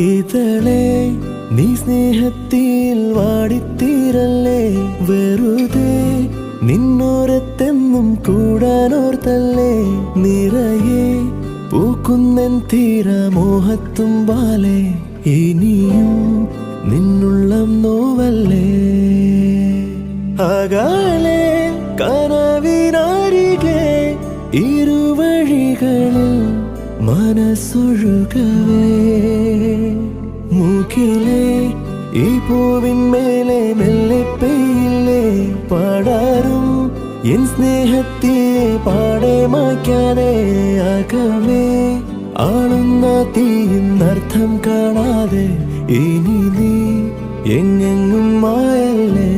ഇതളെ നീ സ്നേഹത്തിൽ വാടിത്തീരല്ലേ, വെറുതെ നിന്നോരത്തെന്നും കൂടാനോർത്തല്ലേ. നിറയെ പൂക്കുന്നൻ തീരമോഹത്തുമ്പാലെ, ഇനിയും നിന്നുള്ളം നോവല്ലേ. അകാലെ കനവിനരികെ ഇരുവഴികളിൽ മനസ്സൊഴുകവേ, മൂക്കിലെ ഈ പൂവിന്മേലെ മെല്ലെ പെയ്യില്ലേ പാടാറും എൻ സ്നേഹത്തെ പാടെ മായ്ക്കാതെ. അകമേ ആളുന്ന തീയിന്നർത്ഥം കാണാതെ, ഇനി നീ എങ്ങെങ്ങും മായല്ലേ.